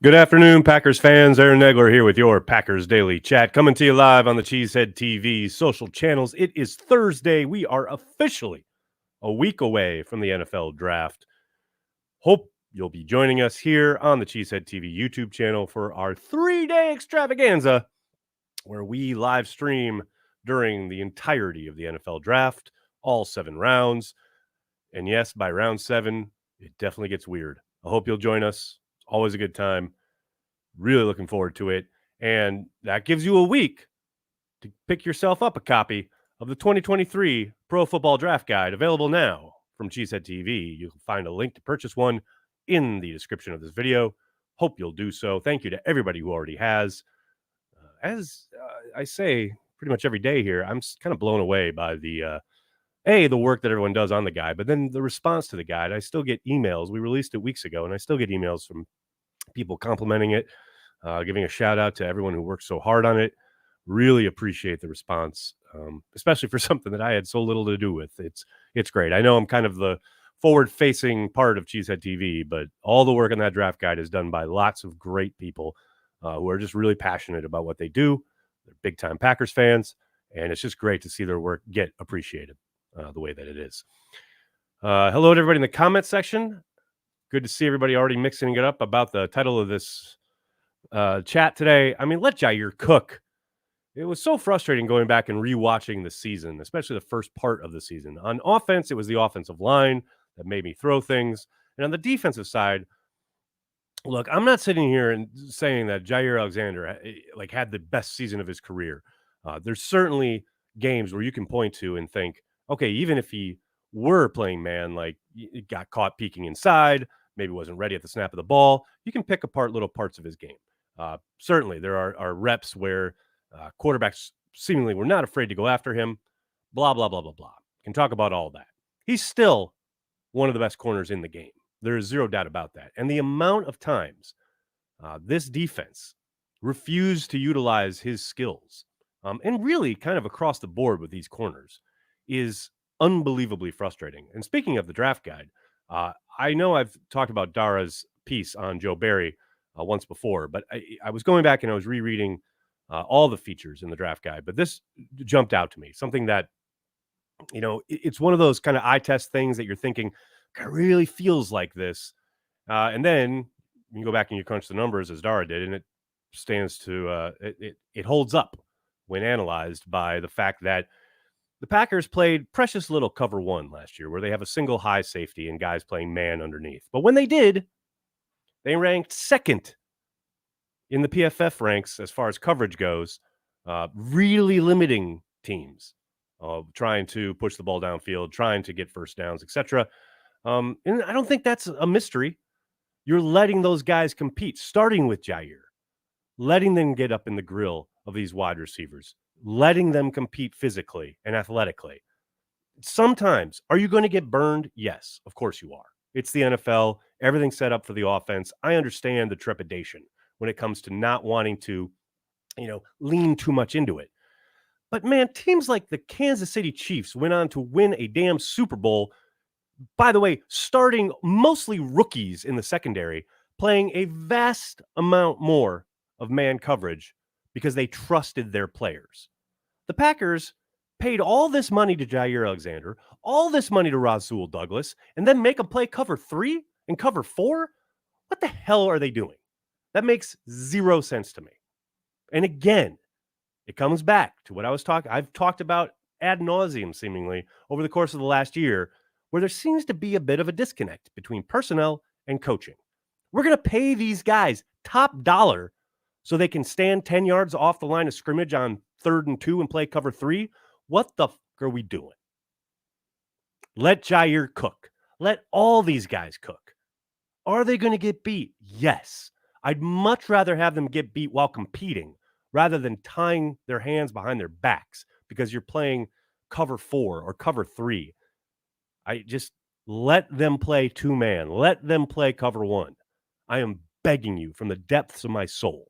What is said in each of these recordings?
Good afternoon, Packers fans. Aaron Negler here with your Packers Daily Chat, coming to you live on the Cheesehead TV social channels. It is Thursday. We are officially a week away from the NFL Draft. Hope you'll be joining us here on the Cheesehead TV YouTube channel for our 3-day extravaganza, where we live stream during the entirety of the NFL Draft, all 7 rounds. And yes, by round 7, it definitely gets weird. I hope you'll join us. It's always a good time. Really looking forward to it. And that gives you a week to pick yourself up a copy of the 2023 Pro Football Draft Guide, available now from Cheesehead TV. You'll find a link to purchase one in the description of this video. Hope you'll do so. Thank you to everybody who already has. As I say pretty much every day here, I'm kind of blown away by the work that everyone does on the guide, but then the response to the guide. I still get emails. We released it weeks ago, and I still get emails from people complimenting it, giving a shout out to everyone who worked so hard on it. Really appreciate the response, especially for something that I had so little to do with. It's great. I know I'm kind of the forward-facing part of Cheesehead TV, but all the work on that draft guide is done by lots of great people who are just really passionate about what they do. They're big-time Packers fans, and it's just great to see their work get appreciated the way that it is. Hello to everybody in the comment section. Good to see everybody already mixing it up about the title of this chat today. I mean, let Jaire cook. It was so frustrating going back and rewatching the season, especially the first part of the season. On offense, it was the offensive line that made me throw things. And on the defensive side, look, I'm not sitting here and saying that Jaire Alexander had the best season of his career. There's certainly games where you can point to and think, okay, even if he were playing man, like he got caught peeking inside, maybe wasn't ready at the snap of the ball, you can pick apart little parts of his game. Certainly, there are reps where quarterbacks seemingly were not afraid to go after him, blah, blah, blah, blah, blah. Can talk about all that. He's still one of the best corners in the game. There is zero doubt about that. And the amount of times this defense refused to utilize his skills, and really kind of across the board with these corners, is unbelievably frustrating. And speaking of the draft guide, I know I've talked about Dara's piece on Joe Barry once before, but I was going back and I was rereading all the features in the draft guide, but this jumped out to me, something that, it's one of those kind of eye test things that you're thinking, it really feels like this. And then you go back and you crunch the numbers as Dara did, and it stands to, it holds up when analyzed by the fact that the Packers played precious little cover one last year, where they have a single high safety and guys playing man underneath. But when they did, they ranked second in the PFF ranks as far as coverage goes, really limiting teams, trying to push the ball downfield, trying to get first downs, etc. And I don't think that's a mystery. You're letting those guys compete, starting with Jaire, letting them get up in the grill of these wide receivers, letting them compete physically and athletically. Sometimes, are you going to get burned? Yes, of course you are. It's the NFL. Everything's set up for the offense. I understand the trepidation when it comes to not wanting to, lean too much into it. But man, teams like the Kansas City Chiefs went on to win a damn Super Bowl, by the way, starting mostly rookies in the secondary, playing a vast amount more of man coverage because they trusted their players. The Packers paid all this money to Jaire Alexander, all this money to Rasul Douglas, and then make them play cover 3 and cover 4? What the hell are they doing? That makes zero sense to me. And again, it comes back to what I've talked about ad nauseum seemingly over the course of the last year, where there seems to be a bit of a disconnect between personnel and coaching. We're going to pay these guys top dollar so they can stand 10 yards off the line of scrimmage on 3rd and 2 and play cover 3. What the fuck are we doing? Let Jaire cook. Let all these guys cook. Are they going to get beat? Yes. I'd much rather have them get beat while competing rather than tying their hands behind their backs because you're playing cover 4 or cover 3. I just let them play 2-man. Let them play cover 1. I am begging you from the depths of my soul.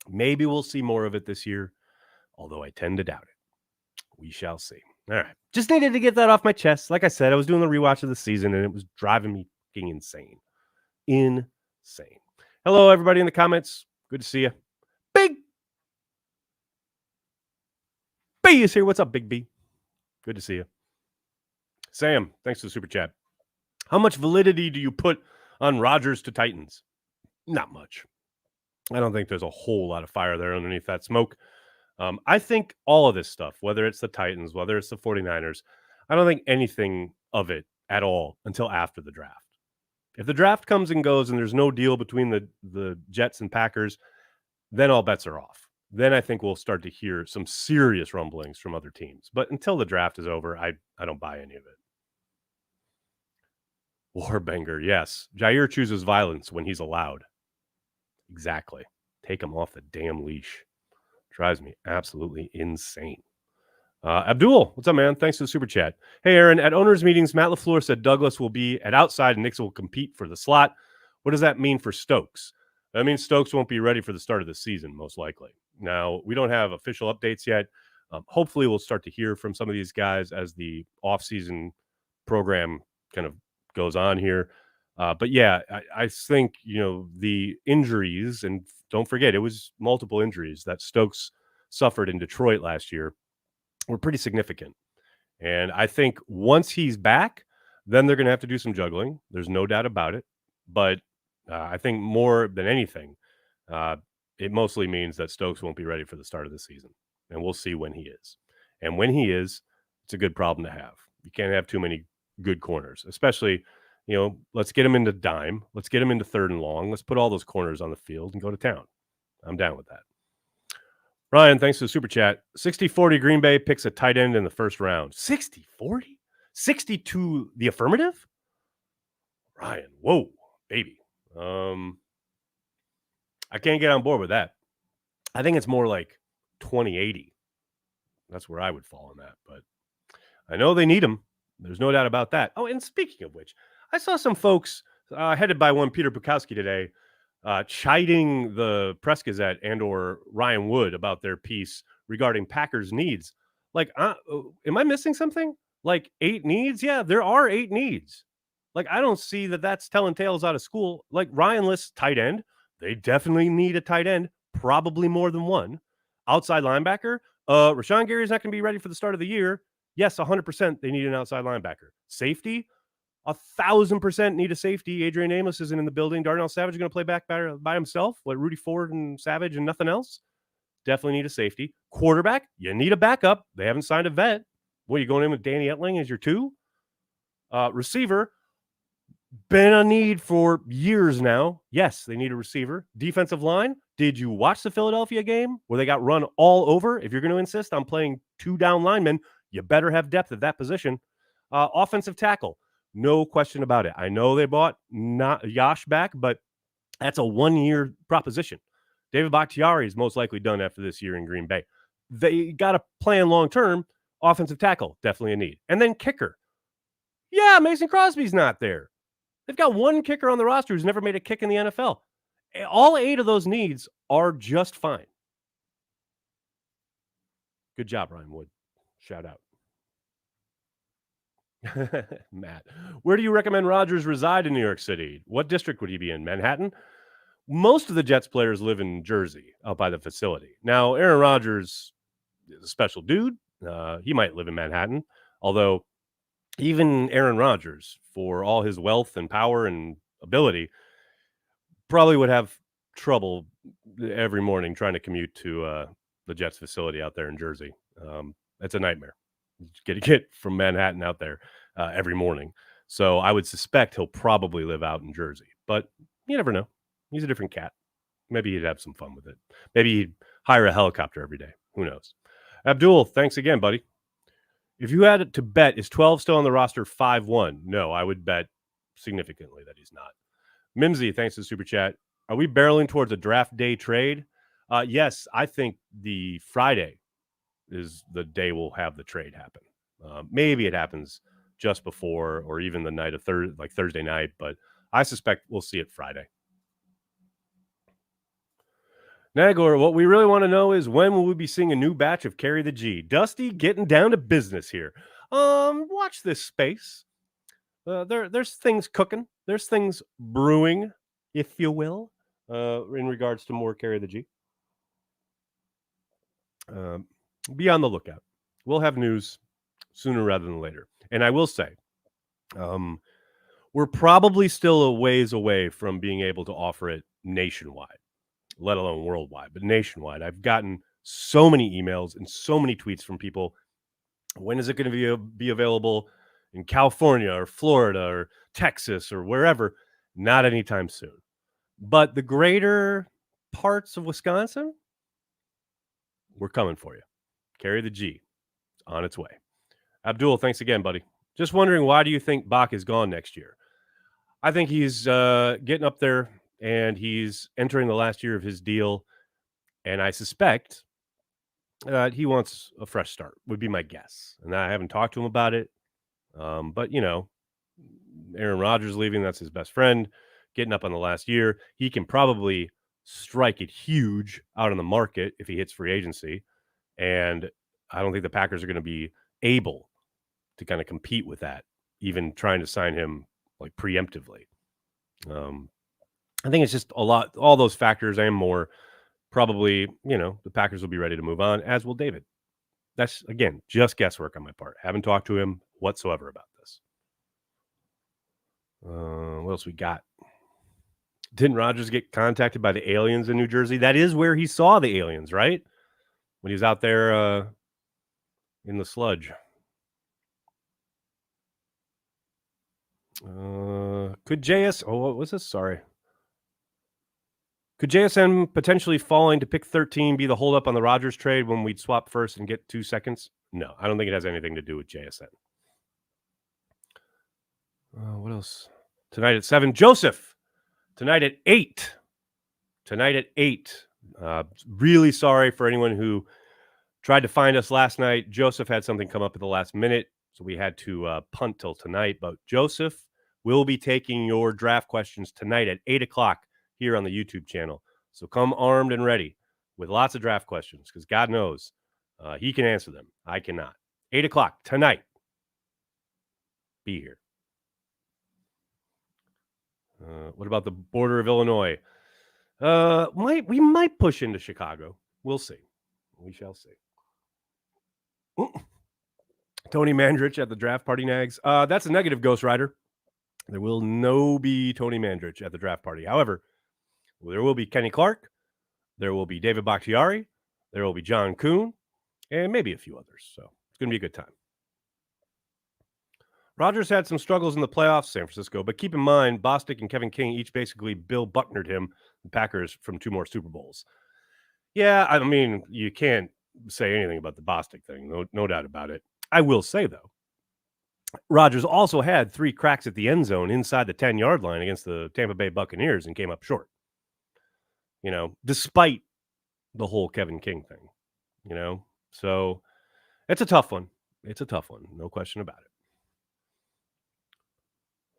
Maybe we'll see more of it this year, although I tend to doubt it. We shall see. All right. Just needed to get that off my chest. Like I said, I was doing the rewatch of the season, and it was driving me fucking insane. Insane. Hello, everybody in the comments. Good to see you. Big B is here. What's up, Big B? Good to see you. Sam, thanks for the super chat. How much validity do you put on Rodgers to Titans? Not much. I don't think there's a whole lot of fire there underneath that smoke. I think all of this stuff, whether it's the Titans, whether it's the 49ers, I don't think anything of it at all until after the draft. If the draft comes and goes and there's no deal between the Jets and Packers, then all bets are off. Then I think we'll start to hear some serious rumblings from other teams. But until the draft is over, I don't buy any of it. Warbanger, yes. Jaire chooses violence when he's allowed. Exactly. Take him off the damn leash. Drives me absolutely insane. Abdul, what's up, man? Thanks for the super chat. Hey, Aaron, at owners' meetings, Matt LaFleur said Douglas will be at outside and Nix will compete for the slot. What does that mean for Stokes? That means Stokes won't be ready for the start of the season, most likely. Now, we don't have official updates yet. Hopefully, we'll start to hear from some of these guys as the offseason program kind of goes on here. But yeah, I think, the injuries, and don't forget, it was multiple injuries that Stokes suffered in Detroit last year, were pretty significant. And I think once he's back, then they're going to have to do some juggling. There's no doubt about it. But I think more than anything, it mostly means that Stokes won't be ready for the start of the season. And we'll see when he is. And when he is, it's a good problem to have. You can't have too many good corners, especially, let's get him into dime. Let's get him into third and long. Let's put all those corners on the field and go to town. I'm down with that. Ryan, thanks for the super chat. 60-40 Green Bay picks a tight end in the first round. 60-40? 60 to the affirmative? Ryan, whoa, baby. I can't get on board with that. I think it's more like 20-80. That's where I would fall on that. But I know they need him. There's no doubt about that. Oh, and speaking of which, I saw some folks headed by one Peter Bukowski today chiding the Press Gazette and or Ryan Wood about their piece regarding Packers needs. Like, am I missing something? Like 8 needs? Yeah, there are 8 needs. Like, I don't see that that's telling tales out of school. Like, Ryan lists tight end. They definitely need a tight end, probably more than one. Outside linebacker. Rashawn Gary's not going to be ready for the start of the year. Yes, 100% they need an outside linebacker. Safety, 1,000% need a safety. Adrian Amos isn't in the building. Darnell Savage is going to play back by himself. What, Rudy Ford and Savage and nothing else? Definitely need a safety. Quarterback, you need a backup. They haven't signed a vet. What, are you going in with Danny Etling as your 2? Receiver, been a need for years now. Yes, they need a receiver. Defensive line, did you watch the Philadelphia game where they got run all over? If you're going to insist on playing 2 down linemen, you better have depth at that position. Offensive tackle, no question about it. I know they bought not Yash back, but that's a 1-year proposition. David Bakhtiari is most likely done after this year in Green Bay. They got to plan long-term. Offensive tackle, definitely a need. And then kicker. Yeah, Mason Crosby's not there. They've got one kicker on the roster who's never made a kick in the NFL. All 8 of those needs are just fine. Good job, Ryan Wood. Shout out. Matt, where do you recommend Rodgers reside in New York City? What district would he be in? Manhattan? Most of the Jets players live in Jersey, out by the facility. Now, Aaron Rodgers is a special dude. He might live in Manhattan, although even Aaron Rodgers, for all his wealth and power and ability, probably would have trouble every morning trying to commute to the Jets facility out there in Jersey. It's a nightmare. Get from Manhattan out there every morning. So I would suspect he'll probably live out in Jersey, but you never know. He's a different cat. Maybe he'd have some fun with it. Maybe he'd hire a helicopter every day. Who knows? Abdul, thanks again, buddy. If you had to bet, is 12 still on the roster 5-1? No, I would bet significantly that he's not. Mimsy, thanks to the super chat. Are we barreling towards a draft day trade? Yes, I think the Friday is the day we'll have the trade happen. Maybe it happens just before or even the night of Thursday night, but I suspect we'll see it Friday. Nagor, what we really want to know is when will we be seeing a new batch of Carry the G? Dusty getting down to business here. Watch this space. There's things cooking. There's things brewing, if you will. in regards to more carry the G. Um, be on the lookout. We'll have news sooner rather than later. And I will say, um, we're probably still a ways away from being able to offer it nationwide, let alone worldwide, but nationwide. I've gotten so many emails and so many tweets from people. When is it going to be available in California or Florida or Texas or wherever? Not anytime soon. But the greater parts of Wisconsin, we're coming for you. Carry the G. It's on its way. Abdul, thanks again, buddy. Just wondering, why do you think Bach is gone next year? I think he's getting up there and he's entering the last year of his deal. And I suspect he wants a fresh start, would be my guess. And I haven't talked to him about it. But, Aaron Rodgers leaving, that's his best friend, getting up on the last year. He can probably strike it huge out on the market if he hits free agency. And I don't think the Packers are going to be able to kind of compete with that, even trying to sign him like preemptively. I think it's just all those factors and more. Probably, the Packers will be ready to move on, as will David. That's, again, just guesswork on my part. Haven't talked to him whatsoever about this. What else we got? Didn't Rodgers get contacted by the aliens in New Jersey? That is where he saw the aliens, right? When he was out there in the sludge. Could JS... Oh, what was this? Sorry. Could JSN potentially falling to pick 13 be the holdup on the Rodgers trade when we'd swap first and get 2 seconds? No, I don't think it has anything to do with JSN. What else? Tonight at 7. Joseph, tonight at 8. Tonight at 8. Really sorry for anyone who tried to find us last night. Joseph had something come up at the last minute, so we had to punt till tonight. But Joseph will be taking your draft questions tonight at 8 o'clock here on the YouTube channel. So come armed and ready with lots of draft questions, because God knows he can answer them. I cannot. 8 o'clock tonight. Be here. What about the border of Illinois? We might push into Chicago. We'll see. We shall see. Tony Mandrich at the draft party, Nags. That's a negative, Ghost Rider. There will no be Tony Mandrich at the draft party. However, there will be Kenny Clark. There will be David Bakhtiari. There will be John Kuhn. And maybe a few others. So it's going to be a good time. Rodgers had some struggles in the playoffs, San Francisco, but keep in mind, Bostic and Kevin King each basically Bill Bucknered him, the Packers, from 2 more Super Bowls. Yeah, I mean, you can't say anything about the Bostic thing. No doubt about it. I will say, though, Rodgers also had 3 cracks at the end zone inside the 10-yard line against the Tampa Bay Buccaneers and came up short. Despite the whole Kevin King thing, So it's a tough one. It's a tough one. No question about it.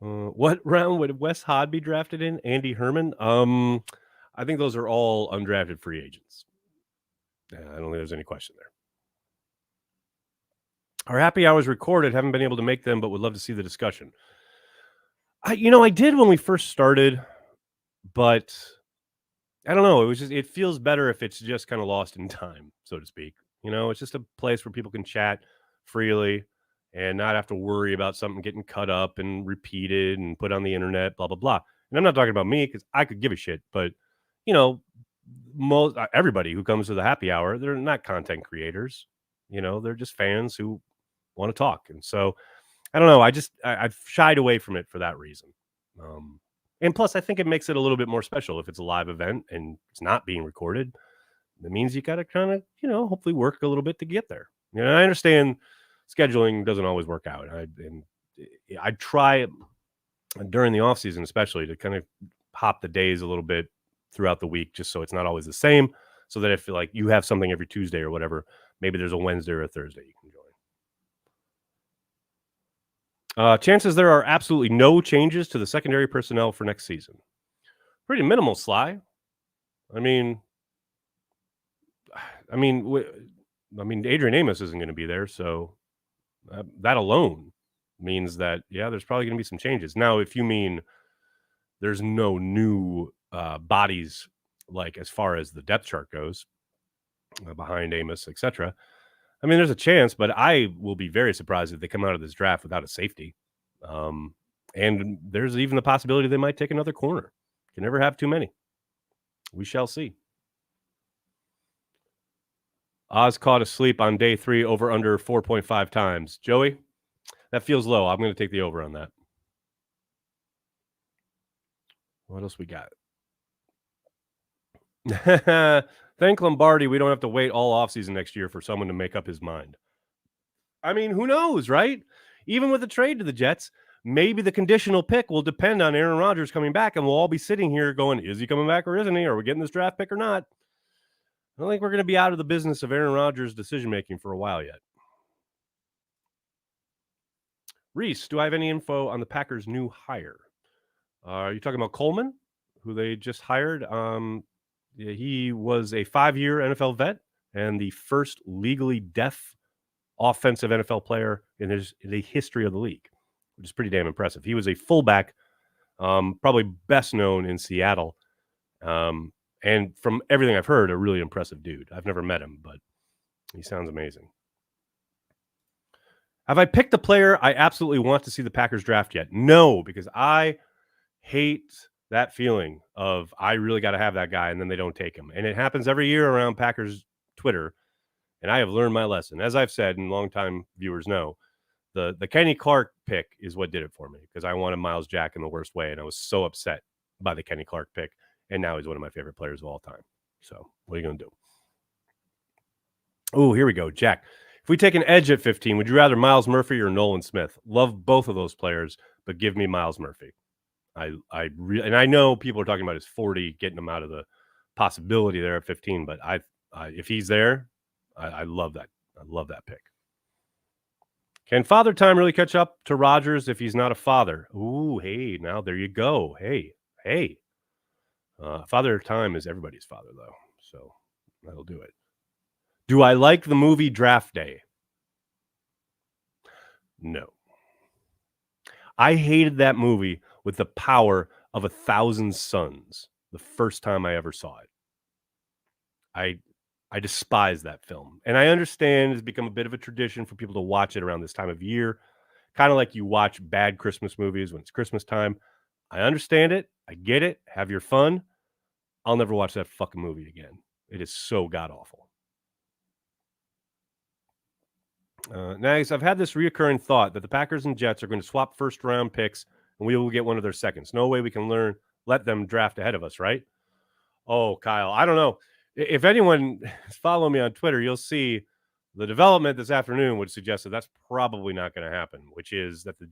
What round would Wes Hod be drafted in? Andy Herman? I think those are all undrafted free agents. I don't think there's any question there. Our happy hours recorded. Haven't been able to make them, but would love to see the discussion. I did when we first started, but I don't know. It feels better if it's just kind of lost in time, so to speak. It's just a place where people can chat freely and not have to worry about something getting cut up and repeated and put on the internet, blah, blah, blah. And I'm not talking about me, because I could give a shit, but everybody who comes to the happy hour, they're not content creators. They're just fans who want to talk. And so I don't know. I've shied away from it for that reason. And plus, I think it makes it a little bit more special if it's a live event and it's not being recorded. That means you got to kind of, hopefully work a little bit to get there. I understand scheduling doesn't always work out. I try during the off season, especially, to kind of hop the days a little bit throughout the week, just so it's not always the same. So that if like you have something every Tuesday or whatever, maybe there's a Wednesday or a Thursday you can join. Chances there are absolutely no changes to the secondary personnel for next season. Pretty minimal, Sly. I mean, Adrian Amos isn't going to be there, so that alone means that, yeah, there's probably going to be some changes. Now, if you mean there's no new bodies, like as far as the depth chart goes, behind Amos, etc. I mean, there's a chance, but I will be very surprised if they come out of this draft without a safety. Um, and there's even the possibility they might take another corner. Can never have too many. We shall see. Oz caught asleep on day 3 over under 4.5 times. Joey, that feels low. I'm going to take the over on that. What else we got? Thank Lombardi. We don't have to wait all offseason next year for someone to make up his mind. I mean, who knows, right? Even with the trade to the Jets, maybe the conditional pick will depend on Aaron Rodgers coming back, and we'll all be sitting here going, is he coming back or isn't he? Are we getting this draft pick or not? I don't think we're going to be out of the business of Aaron Rodgers' decision-making for a while yet. Reese, do I have any info on the Packers' new hire? Are you talking about Coleman, who they just hired? He was a 5-year NFL vet and the first legally deaf offensive NFL player in the history of the league, which is pretty damn impressive. He was a fullback, probably best known in Seattle. And from everything I've heard, a really impressive dude. I've never met him, but he sounds amazing. Have I picked a player I absolutely want to see the Packers draft yet? No, because I hate that feeling of I really got to have that guy and then they don't take him. And it happens every year around Packers Twitter. And I have learned my lesson. As I've said, and longtime viewers know, the Kenny Clark pick is what did it for me because I wanted Miles Jack in the worst way. And I was so upset by the Kenny Clark pick. And now he's one of my favorite players of all time. So what are you going to do? Oh, here we go. Jack, if we take an edge at 15, would you rather Miles Murphy or Nolan Smith? Love both of those players, but give me Miles Murphy. And I know people are talking about his 40, getting him out of the possibility there at 15, but if he's there, I love that. I love that pick. Can Father Time really catch up to Rodgers if he's not a father? Ooh, hey, now there you go. Hey. Father Time is everybody's father, though, so that'll do it. Do I like the movie Draft Day? No. I hated that movie with the power of 1,000 suns the first time I ever saw it. I despise that film. And I understand it's become a bit of a tradition for people to watch it around this time of year, kind of like you watch bad Christmas movies when it's Christmas time. I understand it. I get it. Have your fun. I'll never watch that fucking movie again. It is so god-awful. Next, I've had this reoccurring thought that the Packers and Jets are going to swap first-round picks, and we will get one of their seconds. No way we can let them draft ahead of us, right? Oh, Kyle, I don't know. If anyone is following me on Twitter, you'll see the development this afternoon would suggest that that's probably not going to happen, which is that the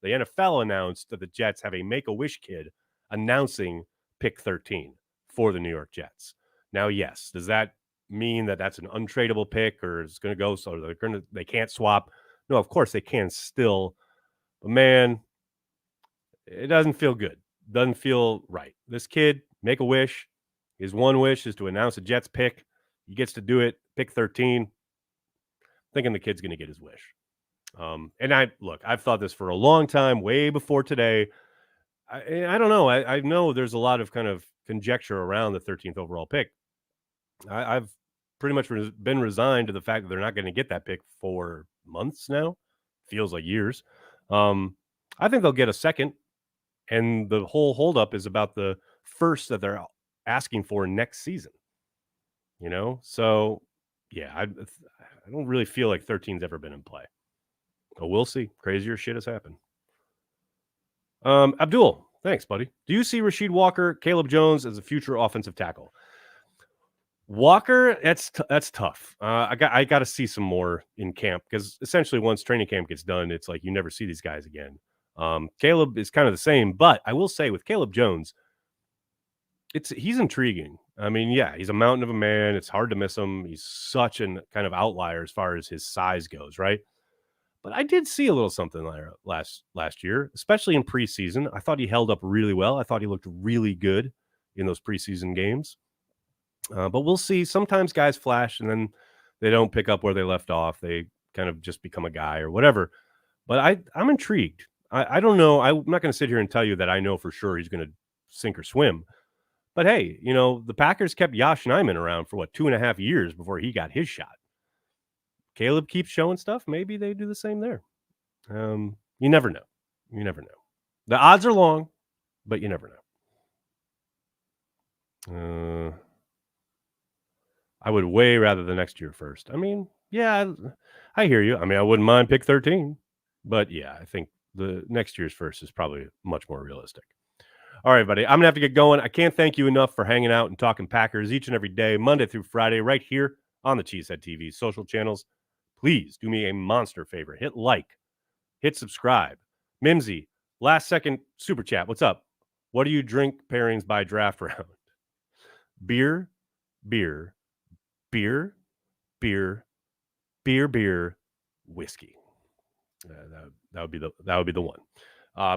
NFL announced that the Jets have a Make-A-Wish kid announcing pick 13 for the New York Jets. Now, yes, does that mean that that's an untradeable pick or it's going to go so they can't swap? No, of course they can still. But man, it doesn't feel good. Doesn't feel right. This kid, Make-A-Wish, his one wish is to announce a Jets pick. He gets to do it, pick 13. Thinking the kid's going to get his wish. And I've thought this for a long time, way before today. I don't know. I know there's a lot of kind of conjecture around the 13th overall pick. I've pretty much been resigned to the fact that they're not going to get that pick for months now. Feels like years. I think they'll get a second. And the whole holdup is about the first that they're asking for next season. So yeah, I don't really feel like 13's ever been in play. But we'll see. Crazier shit has happened. Abdul, thanks, buddy. Do you see Rasheed Walker, Caleb Jones as a future offensive tackle? Walker, that's tough. I got to see some more in camp because essentially once training camp gets done, it's like you never see these guys again. Caleb is kind of the same, but I will say with Caleb Jones, he's intriguing. I mean, yeah, he's a mountain of a man. It's hard to miss him. He's such an kind of outlier as far as his size goes, right? But I did see a little something there last year, especially in preseason. I thought he held up really well. I thought he looked really good in those preseason games. But we'll see. Sometimes guys flash and then they don't pick up where they left off. They kind of just become a guy or whatever. But I'm intrigued. I don't know. I'm not going to sit here and tell you that I know for sure he's going to sink or swim. But hey, the Packers kept Josh Nijman around for 2.5 years before he got his shot. Caleb keeps showing stuff. Maybe they do the same there. You never know. You never know. The odds are long, but you never know. I would way rather the next year first. I mean, yeah, I hear you. I mean, I wouldn't mind pick 13, but yeah, I think the next year's first is probably much more realistic. All right, buddy, I'm going to have to get going. I can't thank you enough for hanging out and talking Packers each and every day, Monday through Friday, right here on the Cheesehead TV social channels. Please do me a monster favor. Hit like, hit subscribe. Mimsy, last second super chat. What's up? What do you drink pairings by draft round? Beer, beer, beer, beer, beer, whiskey. That would be the one.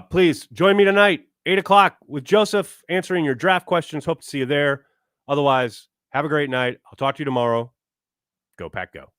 Please join me tonight, 8:00 with Joseph answering your draft questions. Hope to see you there. Otherwise, have a great night. I'll talk to you tomorrow. Go Pack Go.